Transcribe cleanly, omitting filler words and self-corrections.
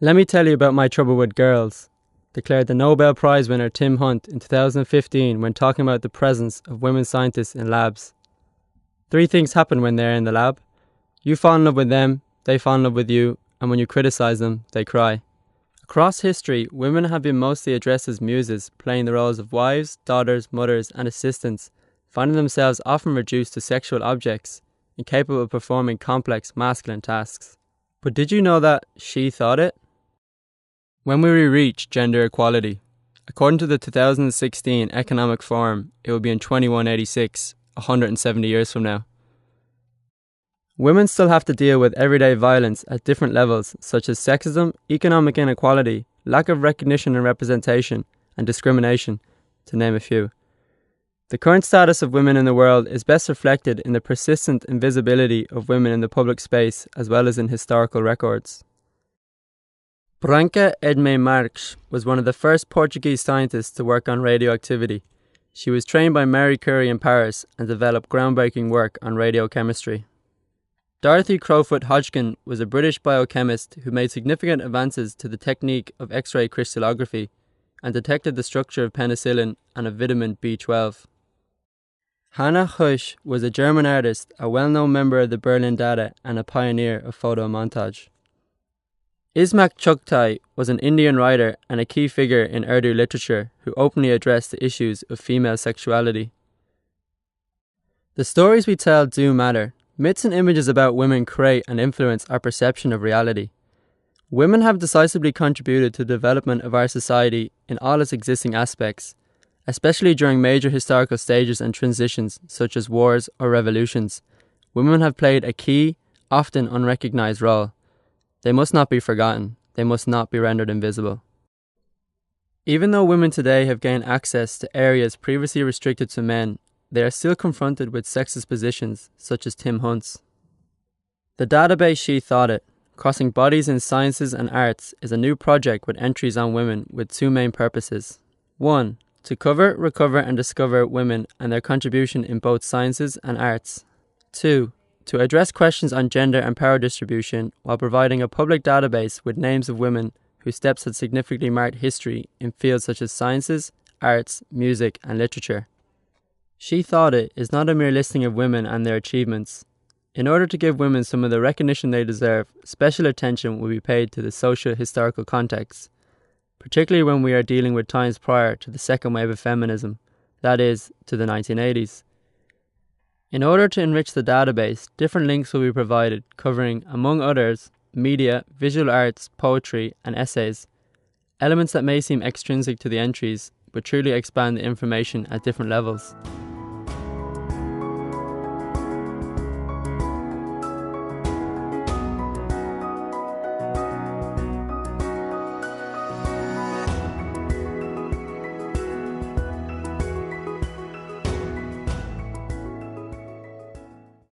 Let me tell you about my trouble with girls, declared the Nobel Prize winner Tim Hunt in 2015 when talking about the presence of women scientists in labs. 3 things happen when they're in the lab. You fall in love with them, they fall in love with you, and when you criticize them, they cry. Across history, women have been mostly addressed as muses, playing the roles of wives, daughters, mothers, and assistants, finding themselves often reduced to sexual objects, incapable of performing complex masculine tasks. But did you know that she thought it? When will we reach gender equality? According to the 2016 Economic Forum, it will be in 2186, 170 years from now. Women still have to deal with everyday violence at different levels, such as sexism, economic inequality, lack of recognition and representation, and discrimination, to name a few. The current status of women in the world is best reflected in the persistent invisibility of women in the public space as well as in historical records. Branca Edme Marques was one of the first Portuguese scientists to work on radioactivity. She was trained by Marie Curie in Paris and developed groundbreaking work on radiochemistry. Dorothy Crowfoot Hodgkin was a British biochemist who made significant advances to the technique of X-ray crystallography and detected the structure of penicillin and of vitamin B12. Hannah Husch was a German artist, a well-known member of the Berlin Dada and a pioneer of photomontage. Ismak Chugtai was an Indian writer and a key figure in Urdu literature who openly addressed the issues of female sexuality. The stories we tell do matter. Myths and images about women create and influence our perception of reality. Women have decisively contributed to the development of our society in all its existing aspects, especially during major historical stages and transitions such as wars or revolutions. Women have played a key, often unrecognized role. They must not be forgotten. They must not be rendered invisible. Even though women today have gained access to areas previously restricted to men, they are still confronted with sexist positions, such as Tim Hunt's. The database She Thought It, Crossing Bodies in Sciences and Arts, is a new project with entries on women with 2 main purposes. 1. To cover, recover and discover women and their contribution in both sciences and arts. 2. To address questions on gender and power distribution while providing a public database with names of women whose steps had significantly marked history in fields such as sciences, arts, music and literature. She Thought It is not a mere listing of women and their achievements. In order to give women some of the recognition they deserve, special attention will be paid to the socio-historical context, particularly when we are dealing with times prior to the second wave of feminism, that is, to the 1980s. In order to enrich the database, different links will be provided covering, among others, media, visual arts, poetry, and essays, elements that may seem extrinsic to the entries, but truly expand the information at different levels.